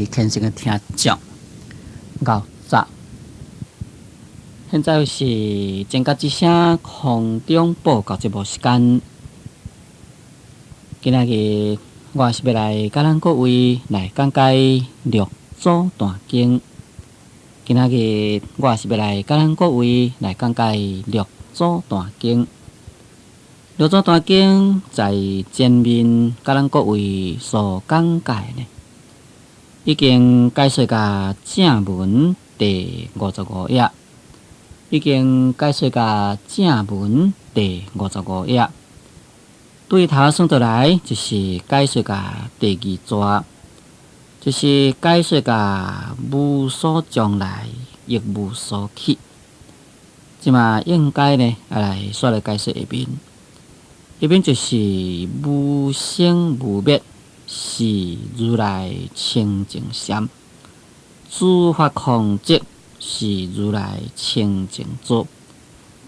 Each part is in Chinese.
虔诚的听众，牛早。现在是前甲之声空中报告节目时间。今仔日我是要来甲咱各位来讲解六祖坛经。今仔日我是要来甲咱各位来讲解六祖坛经。六祖坛经在前面甲咱各位所讲解呢，已经解说甲正文第55页，已经解说甲正文第55页。对头算倒来就是解说甲第二节，就是解说甲无所将来，亦无所去。即嘛应该呢，来煞来解说一遍。一边就是无生无灭，是如来清净相；诸法空寂，是如来清净作；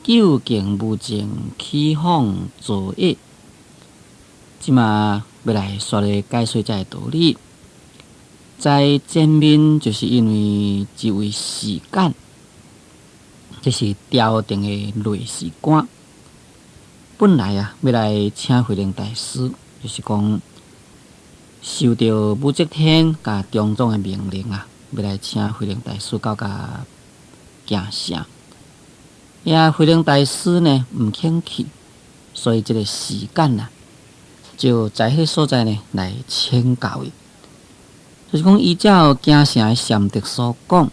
究竟无情，起放作业。即嘛要来说来解说这个道理。在前面就是因为一位时间，这是调定的类时观。本来要来请慧能大师，就是讲受到武则天甲中宗的命令要来请慧能大师到甲行城。慧能大师呢唔肯去，所以这个时间就在迄所在呢来请教伊。就是讲依照行城的禅德所讲，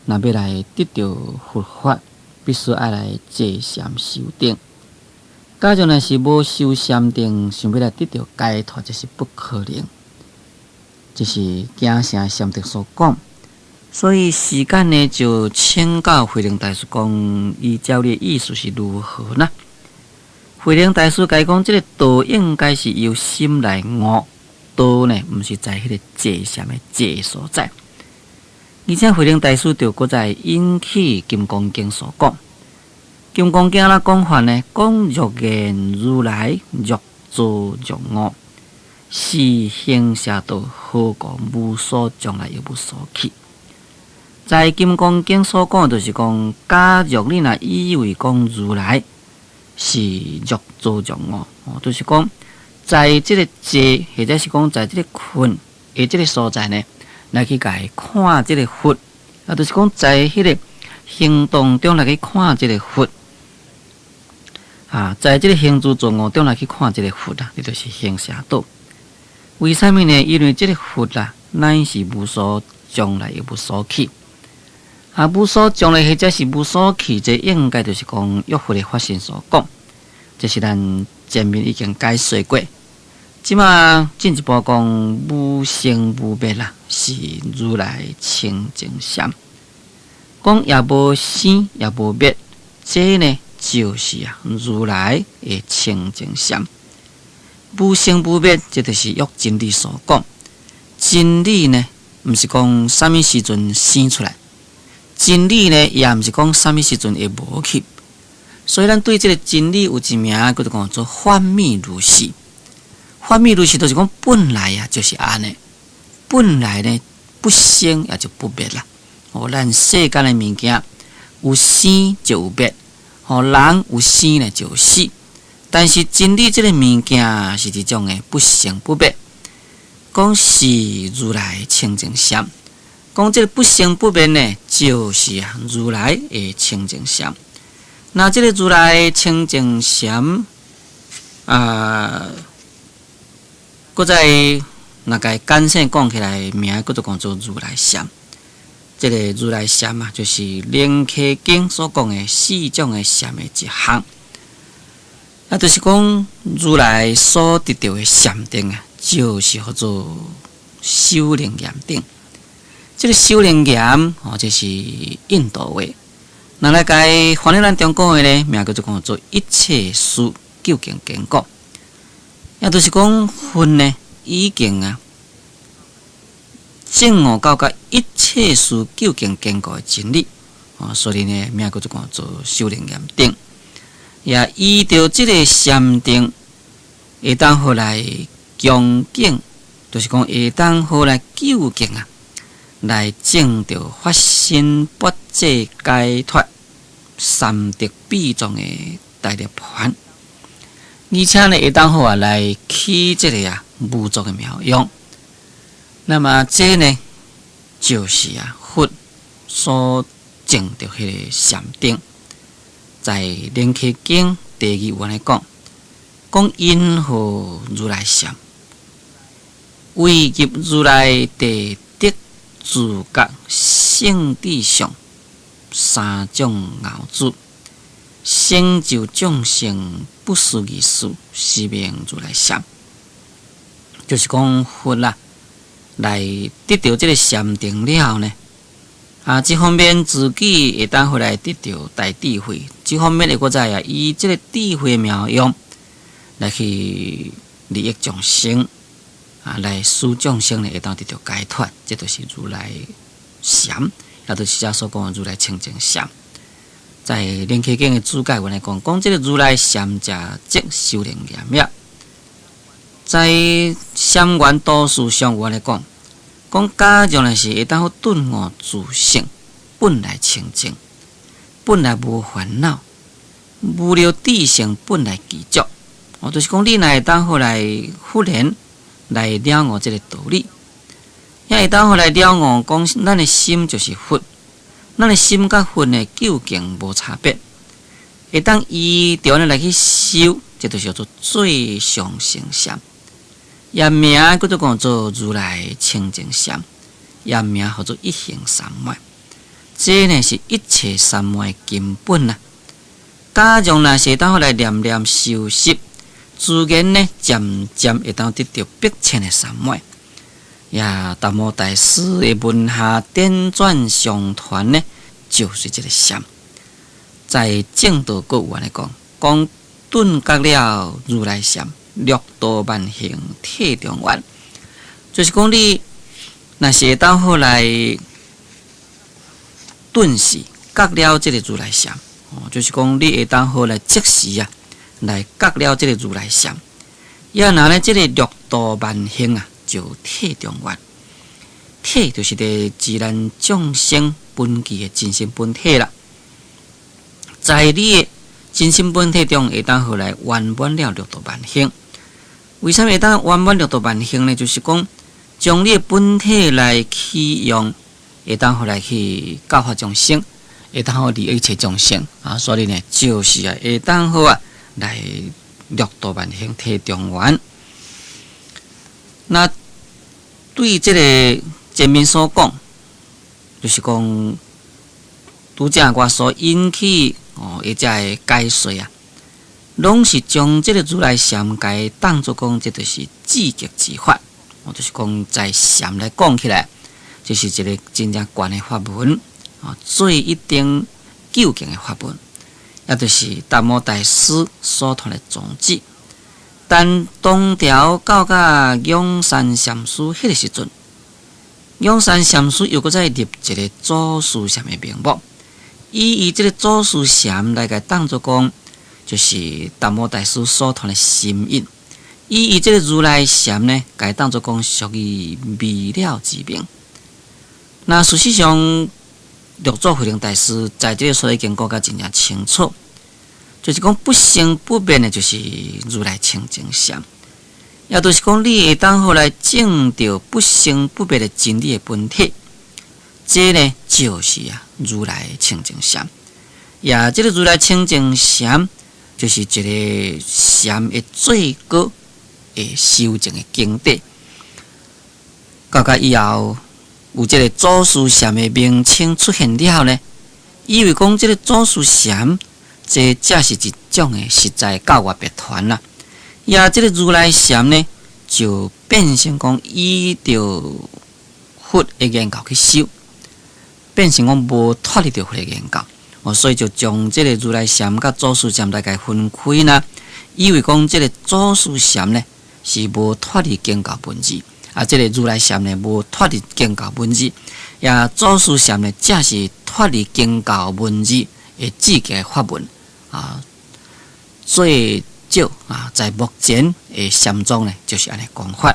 若要来得到佛法，必须爱来坐禅修定。假如若是无修禅定，想要来得到解脱，这是不可能。这是行城禅德所讲，所以时间呢就请教慧能大师讲，依照你的意思是如何呢？慧能大师甲讲，这个道应该是由心来悟，道呢毋是在迄个坐禅的坐所在。而且慧能大师就搁在引起《金刚经》所讲。金刚经啦讲法呢，讲若言如来若作若悟，是行邪道，何故无所将来，又无所去？在金刚经所讲，就是讲，假若你若以为讲如来是若作若悟，就是讲，在这个坐，或者是讲在这个困的这个所在呢，来去甲伊看这个佛，就是讲在迄个行动中来去看这个佛。在这个行住坐卧中来去看这个佛你就是行邪道。为什么呢？因为这个佛乃是无所将来，又无所去。无所将来或者是无所去，这应该就是讲约佛的法身所讲。这是咱前面已经解说过。即马进一步讲无生无灭是如来清净相。讲也无生也无灭，这呢？就是如来的清净相，无生无灭，这就是约真理所讲。真理呢，毋是讲什么时阵生出来，真理呢，也毋是讲什么时阵会无去。所以，咱对这个真理有一名，叫做讲做幻密如是。幻密如是，就是讲本来就是安尼，本来呢不生也就不灭啦。咱世间的物件有生就有灭。人有生呢就有死，但是真理这个物件是一种的不生不灭。讲是如来清净相，讲这个不生不灭呢，就是如来的清净相。那这个如来清净相搁在那个简单讲起来，名叫做讲做如来相。这个如来禅就是《楞伽经》所讲的四种的禅的一项，就是讲如来所得到的禅定就是叫做修楞严定。这个修楞严这是印度话，那来解翻译咱中国话呢，名叫做一切事究竟经过，也就是讲佛呢已经证悟到一切事究竟经过的真理，所以呢，名叫做修楞严定。也依照这个禅定，会当好来恭敬，就是讲会当好来究竟来证到发心不济解脱三德必中的大涅槃，而且呢，会当好啊来起这个无足的妙用。那么这呢，就是佛所证到迄个禅定，在《楞伽经》第2愿来讲因何如来禅，为入如来地得自觉性地上三种熬煮，成就众生不思议事，是名如来禅。就是讲佛来得到这个禅定了呢，这方面自己会当回来得到大智慧，这方面的我知以这个智慧妙用来去利益众生，来使众生呢会当得到解脱，这就是如来禅，也就是遮所讲的如来清净禅。在《楞伽经》的注解文来讲这个如来禅者，即修炼严密。在禅院多数上我来讲假如呢是会当顿悟自性，本来清净，本来无烦恼，无了智性本来具足。就是讲你若会当好来忽然来了悟这个道理，也会当好来了悟讲咱的心就是佛，咱的心甲佛呢究竟无差别，会当依着呢来去修，这就叫做最上乘禅。也名叫做讲做如来清净禅，也名叫做一行三昧。这呢是一切三昧的根本啦。假如若是当来念念修习，自然呢渐渐会当得到迫切的三昧。达摩大师的文下点转相传呢，就是这个禅。在正道国语来讲顿觉了如来禅，六度万行体中圆，就是讲你若是会当好来顿时觉了这个如来禅，就是讲你会当好来即时来觉了这个如来禅，也拿呢这个六度万行就体中圆。体就是伫自然众生本具的真心本体啦，在你的真心本体中会当好来圆满了六度万行。为什么会当圆满六度万行呢？就是讲将你的本体来起用，会当好来去教化众生，会当好利益一切众生所以呢，就是会当好来六度万行体中圆。那对这个前面所讲，就是讲拄则我所引起或者的解说拢是将这个如来禅解当作讲，这就是至极之法。就是讲在禅来讲起来，就是一个真正悬的法门最一定究竟的法门，也就是达摩大师所传的宗旨。但东条到永山禅师迄个时阵，永山禅师又搁再立一个祖师禅的名目，以这个祖师禅来个当作讲，就是达摩大师所传的心印。以这个如来禅呢，该当作讲属于未了之名。那事实上，六祖慧能大师在这个所已经讲得真正清楚，就是讲不生不灭的，就是如来清净禅。也就是讲，你会当好来证到不生不灭的真理的本体，这呢就是如来清净禅。也这个如来清净禅，就是一个禅的最高的修证的境地。到以后，有这个祖师禅的名称出现了呢，以为讲这个祖师禅，这才是一种的实在教化别传啦。也这个如来禅呢，就变成讲依着佛的言教去修，变成讲无脱离着佛的言教。所以就将这个如来禅甲祖师禅来个分开啦。以为讲这个祖师禅呢是无脱离经教本质，这个如来禅呢无脱离经教本质，也祖师禅呢才是脱离经教本质的至极法门最少在目前的禅宗呢就是安尼讲法。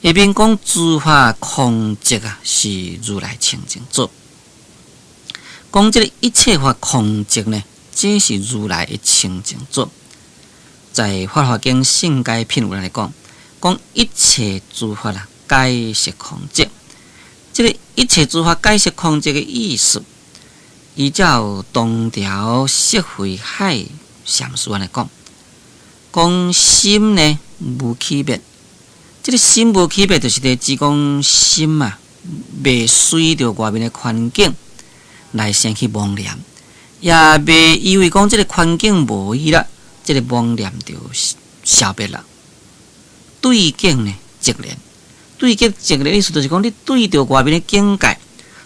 下面讲诸法空寂啊，是如来清净做。讲这个一切法空寂呢，这是如来的清净做。在《法华经·性解品》来讲，讲一切诸法啦，皆是空寂。这个一切诸法皆是空寂的意思，依照东条释慧海禅师来讲，讲心呢无区别。这个心无区别，就是咧指讲心啊，未随着外面的环境来生起妄念，也未以为讲这个环境无伊啦，这个妄念就消灭了。对境呢，直连。对境直连的意思，就是讲你对着外面的境界，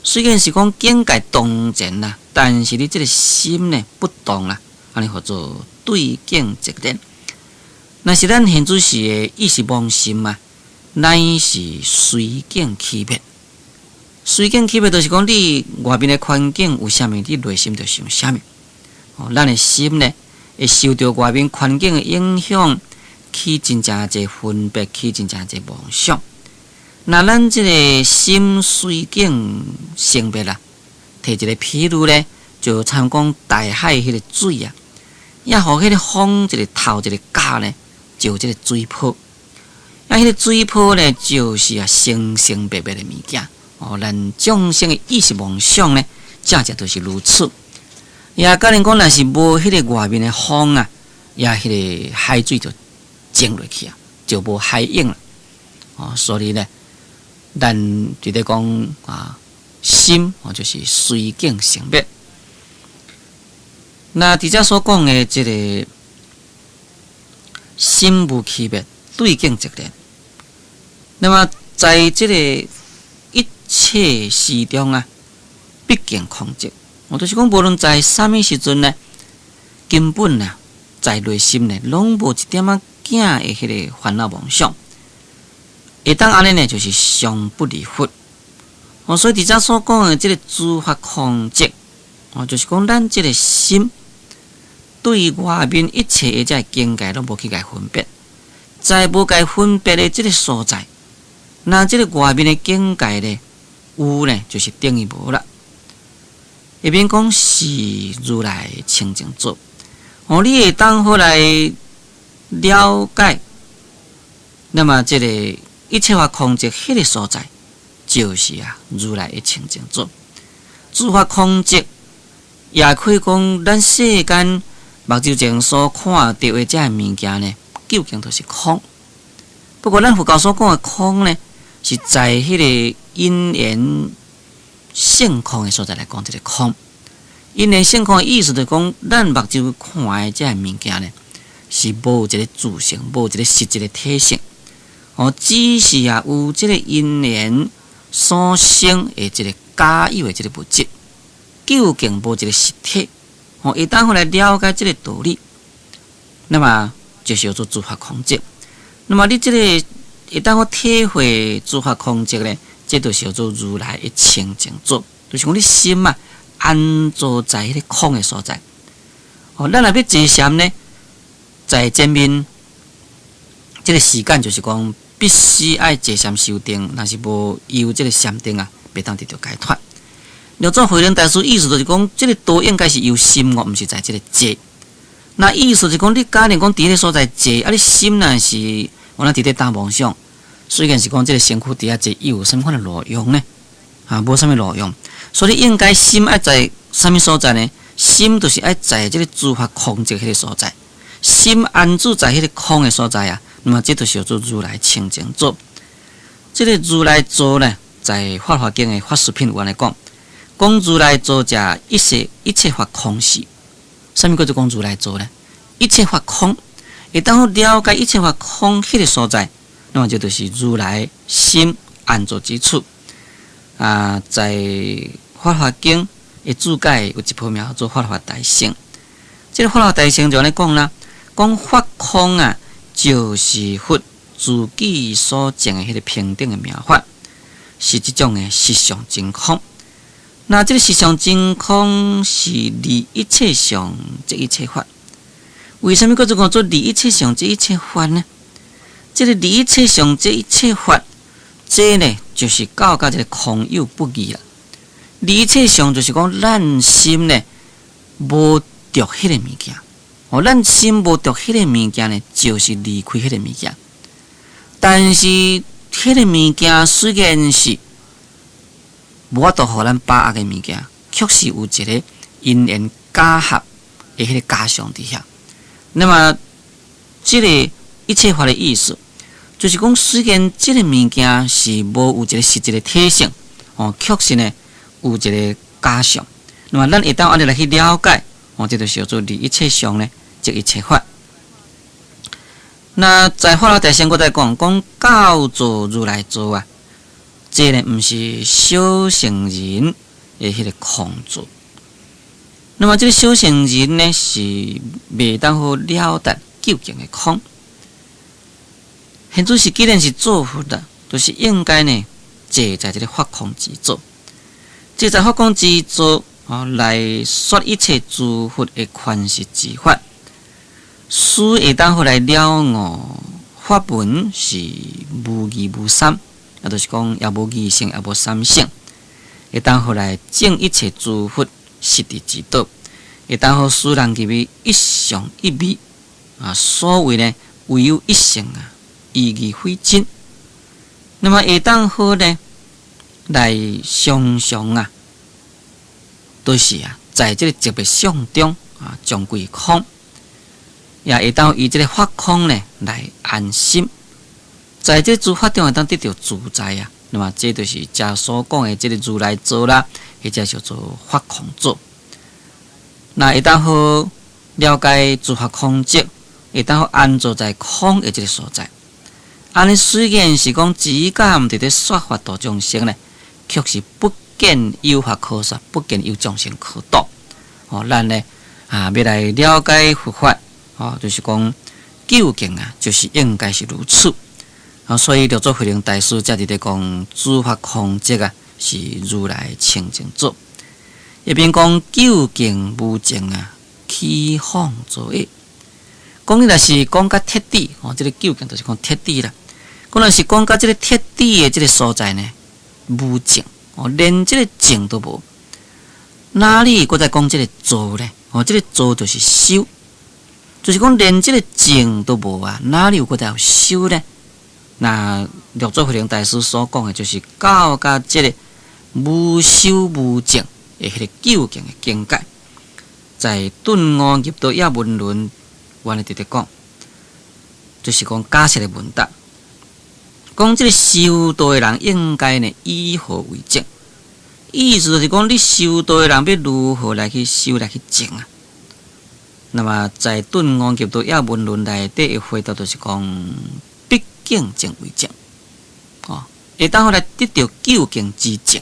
虽然是讲境界动前啦，但是你这个心呢不动啦，安尼叫做对境直连。那是咱现主时的意识妄心嘛，乃是随境起灭。随境起灭，就是讲你外面的环境有啥物，你内心就想啥物。咱的心呢，会受到外面环境的影响，起真正侪分别，起真正侪妄想。那咱这个心随境生灭啦，摕一个譬如呢，就参讲大海迄个水啊，也互迄个风一个透一个甲呢。就这个水泡，迄个水泡呢，就是生生灭灭的物件。咱众生的意识妄想呢，正正都是如此。也可能讲，若是无迄个外面的风啊，也迄个海水就蒸落去啊，就无海涌了。所以呢，咱就咧讲心就是随境生灭。那伫遮所讲的这个。心无区别，对境直连。那么，在这个一切时中啊，毕竟空寂。就是讲，无论在啥物时阵呢，根本啊，在内心呢，拢无一点仔惊的迄个烦恼妄想。会当安尼呢，就是常不离佛。所以伫遮所讲的这个诸法空寂，就是讲咱这个心。对外面一切的这境界都无去甲分别，在无甲分别的这个所在，那这个外面的境界呢，有呢就是等于无啦。下面讲是如来清净做，你会当好来了解，那么这个一切法空寂迄个所在，就是如来的清净做。诸法空寂，也可以讲咱世间。目睭前所看到的这物件呢，究竟都是空。不过，咱佛教所讲的空呢，是在迄个因缘性空的所在来讲这个空。因缘性空的意思就是讲，咱目睭看的这物件呢，是无一个自性，无一个实质的体性。只是有这个因缘所生的这个假有的这个物质，究竟无一个实体。一旦后来了解这个道理，那么就是叫做诸法空寂。那么你这个一旦我体会诸法空寂呢，这就是叫做如来的清净做，就是讲你心嘛安坐在迄个空的所在。咱若要坐禅呢，在前面这个时间就是讲必须爱坐禅修定，若是无有这个禅定啊，袂当得到解脱。了做慧能大师意思就是讲，这个道应该是由心我，毋是在这个坐。那意思就是讲，你假定讲伫个所在坐，你心若是我伫咧打妄想，虽然是讲这个身躯伫遐坐，有什么款的路用呢？无什么路用。所以应该心爱在什么所在呢？心就是爱在这个诸法空寂迄个所在，心安住在迄个空的所在那么这就是叫做如来清净做。这个如来做呢，在《法华经》的法师品来讲。讲如来做者一切法空事，什么叫做讲如来做呢？一切法空，一旦我了解一切法空迄个所在，那么这就是如来心安坐之处。在《法华经》的注解有一部名叫做《法华大乘》。这个《法华大乘》就安尼讲啦，讲法空就是佛自己所证的迄个平等的妙法，是这种的实相真空。那这个实相真空是离一切相这一切法。为什么叫做离一切相这一切法呢？这个离一切相这一切法，这呢就是教甲这个空有不义啦。理切上就是讲，咱心呢无着迄个物件，咱心无着迄个物件呢，就是离开迄个物件。但是迄个物件虽然是无法度互咱把握的物件，确实有一个因缘假合的迄个假象伫遐。那么，这个一切法的意思，就是讲，虽然这个物件是无有一个实际的体性，确实呢有一个假象。那么，咱会当安尼来去了解，这就是叫做离一切相呢，即一切法。那在法老大先，我再讲教做如来做啊，这呢毋是小乘人的迄个空做。那么这个小乘人呢，是袂当好了达究竟的空。现在是既然是做佛的，就是应该呢，坐在这个法空之座，坐在法空之座来说一切诸佛的权实之法，使会当好来了悟法文是无二无三，也就是讲也无二性也无三性，会当好来证一切诸佛实地之道，会当好使人入去一相一味所谓呢唯有一性意义非真。那么会当好呢来常常都是在这个特别相中将归空，也会当以这个法空呢来安心，在这诸法中会当得到自在那么这就是家所讲的这个如来座啦，或者叫做法空座。那会当好了解诸法空寂，会当好安坐在空的这个所在。安尼虽然是讲只敢伫咧说法度众生呢，却是不见有法可说，不见有众生可度。咱呢要来了解佛法，就是讲究竟就是应该是如此。所以六祖慧能大师才伫咧讲诸法空寂是如来清净座。一边讲究竟无净起放作业。讲若是讲甲铁底，这个究竟就是讲铁底啦。讲若是讲甲这个铁底的这个所在呢，无净，连这个净都无。哪里搁再讲这个做呢？这个做就是修，就是讲连这个净都无哪里有搁再有修呢？那六祖慧能大师所讲的，就是到甲这个无修无净的迄个究竟的境界，在顿悟入道也文论，原来直直讲，就是讲假设的问答，讲这个修道的人应该呢以何为净？意思就是讲，你修道的人要如何来去修来去净那么在顿悟入道也文论内底的回答，就是讲，毕竟净为净，会当后来得到究竟之净。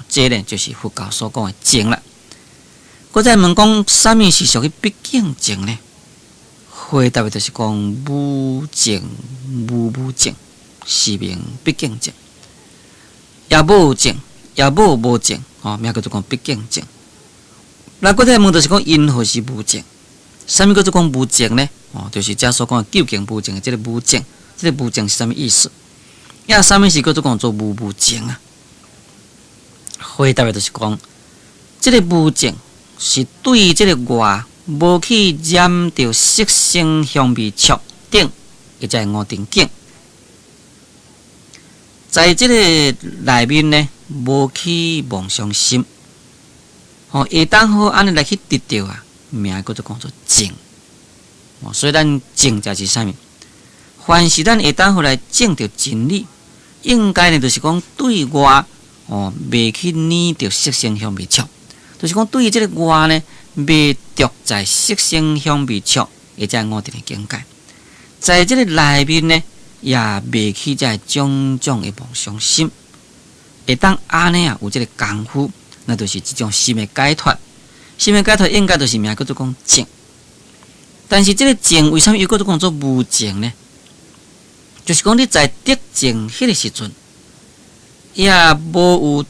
这呢就是佛教所讲的净啦。搁再问讲，什么是属于毕竟净呢？回答的就是讲无净无净，是名毕竟净；也无净也无净，名叫做讲毕竟净。那搁再问就是讲，因何是无净？什么叫做讲无净呢？就是遮所讲的究竟无净的这个无净，这个无净是什么意思？也什么是叫做讲做无净回答的就是讲，这个无净是对这个外无去染到色声香味触等，或者五定境，在这个内面呢，无去妄想心，会当好安尼来去得到名叫做讲做净。所以咱净就是啥物？凡是咱会当好来证到真理，应该呢就是讲对外未去黏着色声香味触，就是讲对这个外呢，未着在色声香味触，或者五定的境界，在这个内面呢，也未去在种种的妄想心，会当安尼有这个功夫，那就是这种心的解脱。心的解脱应该就是名叫做讲净。但是这个净为什么又叫做讲做无净呢？就是讲你在得净迄个时阵，也无有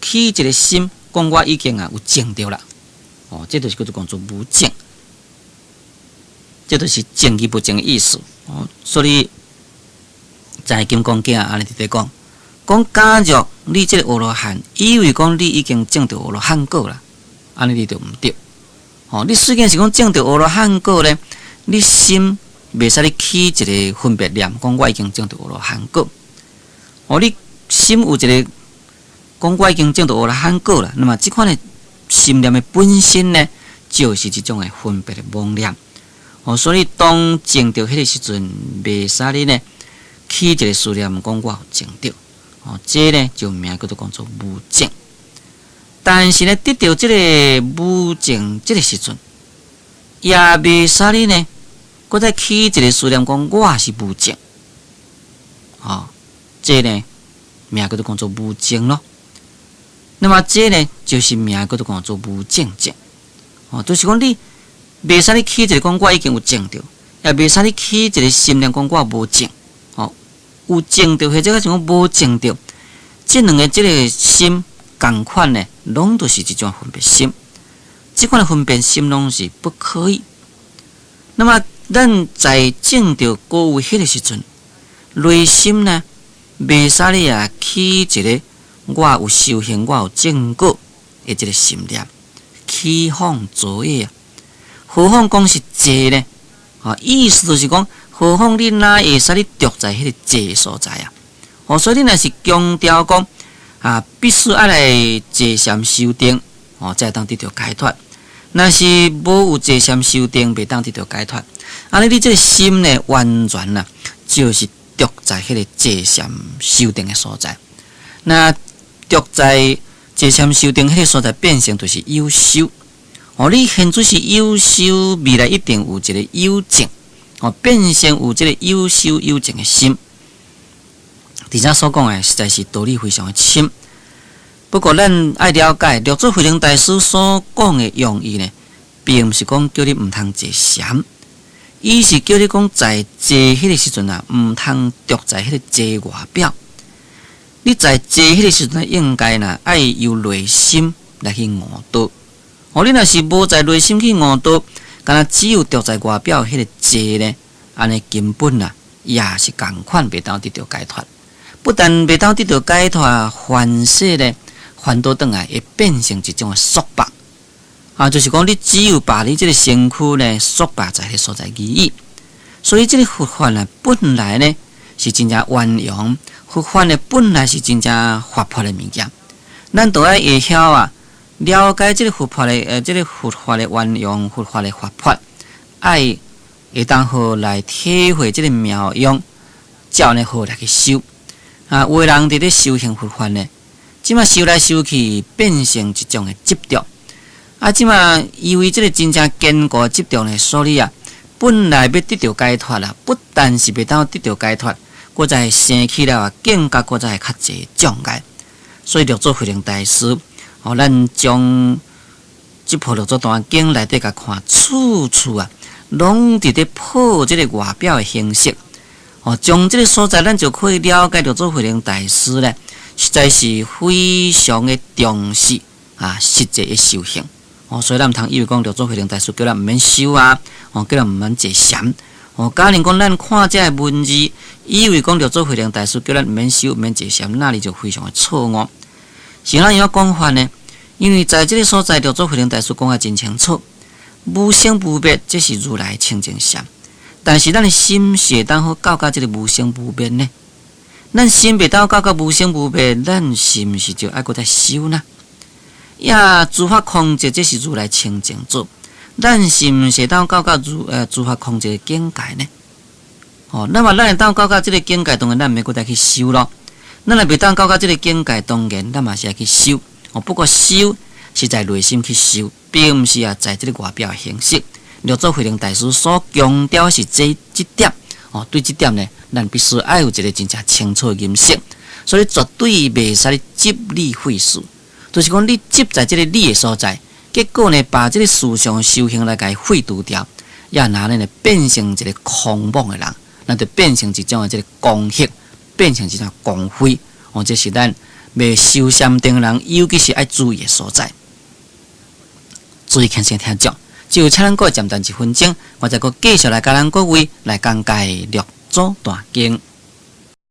起一个心，讲我已经有净掉了。这就是叫做讲做无净，这就是净与不净的意思。所以在金刚经安尼直直讲，讲假若你即个阿罗汉，以为讲你已经证到阿罗汉果啦，安尼你就毋对。你虽然是讲证到阿罗汉果咧，你心袂使你起一个分别念，讲我已经证到阿罗汉果。你心有一个讲我已经证到阿罗汉果啦，那么即款的心念的本身呢，就是一种的分别的妄念。所以当证到迄个时阵，袂使你呢起一个思念，讲我有证到。这呢就名叫做讲做无证。但是呢，得到这个无证这个时阵，也袂使你呢，搁再起一个思念，讲我是无证。这呢名叫做讲做无证咯。那么这呢就是名叫做讲做无证证。就是讲你袂使你起一个讲我已经有证到，也袂使你起一个心念讲我无证。有证到或者是讲无证到，这两个这个心同款呢，拢都是一种分别心。这款的分别心拢是不可以。那么咱在证到果位迄个时阵，内心呢，袂使你啊起一个我有修行，我有证果的这个心念，起哄作业啊。何况讲是坐呢？意思就是讲。何况你哪会使你着在迄个坐所在啊？所以你若是强调讲必须要来坐禅修定，才会当得到解脱。若是无有坐禅修定，袂当得到解脱。安尼你这个心呢，完全啦，就是着在迄个坐禅修定的所在。那着在坐禅修定迄个所在，变成就是有修。你现在是有修，未来一定有一个有证。变成有这个有修有证的心，而且所讲的实在是道理非常的深。不过咱爱了解，六祖慧能大师所讲的用意呢，并不是讲叫你唔通坐禅，伊是叫你讲在坐迄个时阵啊，唔通着在迄个坐外表。你在坐迄个时阵，应该呢爱由内心来去悟道。你若是无在内心去悟道，敢若只有着在外表迄个坐呢，安尼根本也是同款袂当得到解脱。不但袂当得到解脱，凡世呢烦恼转来会变成一种的束缚。就是讲你只有把你这个身躯呢束缚在迄所在而已。所以这个佛法呢，本来呢是真正圆融，佛法呢本来是真正活泼的物件。咱都要会晓了解这个佛法的这个佛法的运用，佛法的活泼，爱会当好来体会这个妙用，照呢好来去修。有的人伫咧修行佛法呢，即马修来修去变成一种的执着。即马因为这个真正坚固的执着呢，所以本来要得到解脱啦，不但是袂当得到解脱，搁再生起了更加搁再较侪障碍。所以六祖慧能大师。咱将这部《六祖坛经》内底甲看，处处拢伫咧破这个外表的形式。从这个所在，咱就可以了解六祖慧能大师呢，实在是非常的重视实际的修行。所以咱毋通以为讲六祖慧能大师叫咱毋免修叫咱毋免坐禅。假如讲咱看这个文字，以为讲六祖慧能大师叫咱毋免修、毋免坐禅，那里就非常的错误。是哪样讲法呢？因为在这个所在，六祖慧能大师讲得真清楚，无生无灭，这是如来清净相。但是咱的心是会当好到这个无生无灭呢？咱心袂当到无生无灭，咱是毋是就爱搁再修呢？也诸法空寂，这是如来清净做，咱是毋是当到诸法空寂的境界呢？那么咱会当到这个境界，当然咱毋免搁再去修咯。咱若袂当到这个境界，当然咱嘛是要去修。不过修是在内心去修，并不是在这个外表的形式。六祖慧能大师所强调是这点。对这点呢，咱必须要有一个真正清楚的认识。所以绝对袂使执理废事，就是讲你执在这个理的所在，结果呢，把这个事上修行来给废除掉，也拿呢变成一个狂妄的人，那就变成一种的这个公虚。变成一种光辉，这是咱要修禅定人，尤其是爱注意的所在。注意看先听讲，就请咱过暂等1分钟，我再继续来甲咱各位来讲解《六祖坛经》。